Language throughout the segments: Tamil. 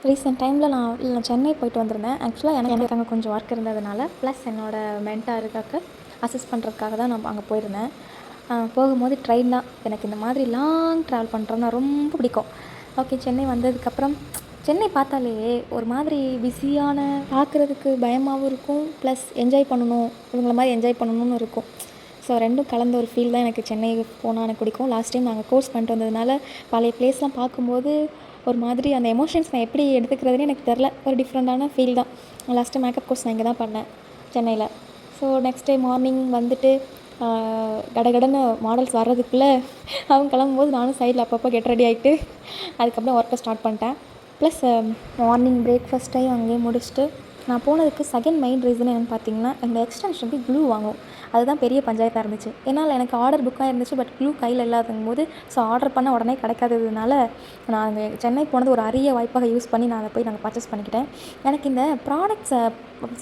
ரீசெண்ட் டைமில் நான் சென்னை போயிட்டு வந்திருந்தேன். ஆக்சுவலாக எனக்கு அங்கே கொஞ்சம் ஒர்க் இருந்ததுனால, ப்ளஸ் என்னோடய மென்டாருக்காக அசிஸ்ட் பண்ணுறதுக்காக தான் நான் அங்கே போயிருந்தேன். போகும்போது ட்ரெயின் தான். எனக்கு இந்த மாதிரி லாங் ட்ராவல் பண்ணுறோன்னா ரொம்ப பிடிக்கும். ஓகே, சென்னை வந்ததுக்கப்புறம் சென்னை பார்த்தாலே ஒரு மாதிரி பிஸியான, பார்க்குறதுக்கு பயமாகவும் இருக்கும், ப்ளஸ் என்ஜாய் பண்ணணும், இவங்கள மாதிரி என்ஜாய் பண்ணணும்னு இருக்கும். ஸோ ரெண்டும் கலந்த ஒரு ஃபீல் தான் எனக்கு சென்னை போனால் எனக்கு பிடிக்கும். லாஸ்ட் டைம் நாங்கள் கோர்ஸ் பண்ணிட்டு வந்ததுனால பழைய ப்ளேஸ்லாம் பார்க்கும்போது ஒரு மாதிரி அந்த எமோஷன்ஸ் நான் எப்படி எடுத்துக்கிறதுனே எனக்கு தெரில. ஒரு டிஃப்ரெண்ட்டான ஃபீல் தான். லாஸ்ட் டைம் மேக்கப் கோர்ஸ் நான் இங்கே தான் பண்ணேன், சென்னையில். ஸோ நெக்ஸ்ட் டே மார்னிங் வந்துட்டு கடகடன்னு மாடல்ஸ் வர்றதுக்குள்ளே அவங்க கிளம்பும்போது நானும் சைடில் அப்பப்போ கெட் ரெடி ஆகிட்டு அதுக்கப்புறம் ஒர்க்கை ஸ்டார்ட் பண்ணிட்டேன். ப்ளஸ் மார்னிங் பிரேக்ஃபாஸ்ட்டையும் அங்கேயே முடிச்சுட்டு நான் போனதுக்கு செகண்ட் மெயின் ரீசன் என்னென்னு பார்த்தீங்கன்னா, இந்த எக்ஸ்டென்ஷனுக்கு க்ளூ வாங்கும். அதுதான் பெரிய பஞ்சாயத்தாக இருந்துச்சு. ஏன்னால் எனக்கு ஆர்டர் புக்காக இருந்துச்சு, பட் க்ளூ கையில் இல்லாதங்கும் போது ஸோ ஆர்டர் பண்ண உடனே கிடைக்காததுனால நான் அங்கே சென்னை போனது ஒரு அரிய வாய்ப்பாக யூஸ் பண்ணி நான் அதை போய் நாங்கள் பர்ச்சேஸ் பண்ணிக்கிட்டேன். எனக்கு இந்த ப்ராடக்ட்ஸ்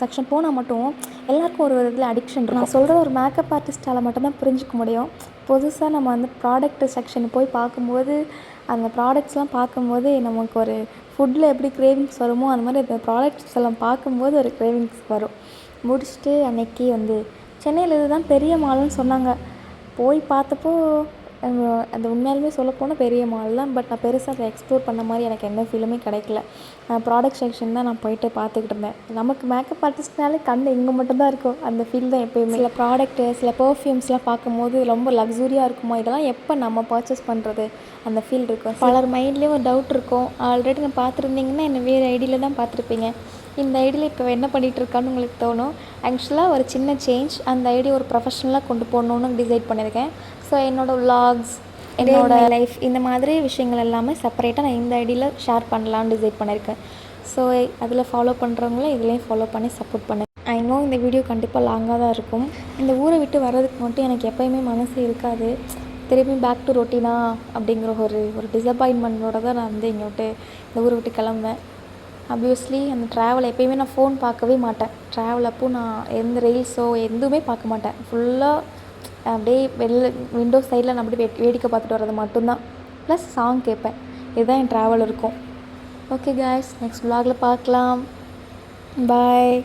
செக்ஷன் போனால் மட்டும் எல்லாேருக்கும் ஒரு இதில் அடிக்ஷன் இருக்கும். நான் சொல்கிற ஒரு மேக்கப் ஆர்டிஸ்ட்டால் மட்டும்தான் புரிஞ்சிக்க முடியும். புதுசாக நம்ம வந்து ப்ராடக்ட் செக்ஷன் போய் பார்க்கும்போது அந்த ப்ராடக்ட்ஸ்லாம் பார்க்கும்போது நமக்கு ஒரு ஃபுட்டில் எப்படி கிரேவிங்ஸ் வருமோ அந்த மாதிரி அந்த ப்ராடக்ட்ஸ் எல்லாம் பார்க்கும்போது ஒரு கிரேவிங்ஸ் வரும். முடிச்சுட்டு அன்றைக்கி வந்து சென்னையில் இதுதான் பெரிய மால்னு சொன்னாங்க. போய் பார்த்தப்போ அது உண்மையாலுமே சொல்லப்போனால் பெரிய மால் தான். பட் நான் பெருசாக அதை எக்ஸ்ப்ளோர் பண்ண மாதிரி எனக்கு எந்த ஃபீலுமே கிடைக்கல. ப்ராடக்ட் செக்ஷன் தான் நான் போயிட்டு பார்த்துக்கிட்டு இருந்தேன். நமக்கு மேக்கப் ஆர்டிஸ்ட்னாலே கண் இங்கே மட்டும்தான் இருக்கும். அந்த ஃபீல் தான் எப்போயுமே. சில ப்ராடக்ட்டு, சில பர்ஃப்யூம்ஸ்லாம் பார்க்கும்போது ரொம்ப லக்ஸூரியாக இருக்குமா, இதெல்லாம் எப்போ நம்ம பர்ச்சேஸ் பண்ணுறது, அந்த ஃபீல் இருக்கும். பலர் மைண்ட்லேயும் ஒரு டவுட் இருக்கும். ஆல்ரெடி நான் பார்த்துருந்தீங்கன்னா என்னை வேறு ஐடியில் தான் பார்த்துருப்பீங்க. இந்த ஐடியில் இப்போ என்ன பண்ணிகிட்டு இருக்கான்னு உங்களுக்கு தோணும். ஆக்சுவலாக ஒரு சின்ன சேஞ்ச், அந்த ஐடியா ஒரு ப்ரொஃபஷ்னலாக கொண்டு போகணுன்னு டிசைட் பண்ணியிருக்கேன். ஸோ என்னோடய விலாக்ஸ், என்னோடய லைஃப், இந்த மாதிரி விஷயங்கள் எல்லாமே செப்பரேட்டாக நான் இந்த ஐடியில் ஷேர் பண்ணலான்னு டிசைட் பண்ணியிருக்கேன். ஸோ அதில் ஃபாலோ பண்ணுறவங்களும் இதுலேயும் ஃபாலோ பண்ணி சப்போர்ட் பண்ணேன். ஐ நோ இந்த வீடியோ கண்டிப்பாக லாங்காக தான் இருக்கும். இந்த ஊரை விட்டு வர்றதுக்கு மட்டும் எனக்கு எப்போயுமே மனசு இருக்காது. திரும்பி பேக் டு ரொட்டீனா அப்படிங்கிற ஒரு டிசப்பாயின்மெண்ட்டோட தான் நான் வந்து இங்கே விட்டு இந்த ஊரை விட்டு கிளம்புவேன். ஆப்வியஸ்லி அந்த ட்ராவல் எப்போயுமே நான் ஃபோன் பார்க்கவே மாட்டேன். ட்ராவல் அப்போது நான் எந்த ரீல்ஸோ எதுவுமே பார்க்க மாட்டேன். ஃபுல்லாக அப்படியே விண்டோ சைடில் நான் அப்படியே வேடிக்கை பார்த்துட்டு வர்றது மட்டும்தான். ப்ளஸ் சாங் கேட்பேன். இதுதான் என் ட்ராவல் இருக்கும். ஓகே காய்ஸ், நெக்ஸ்ட் vlogல பார்க்கலாம். பாய்.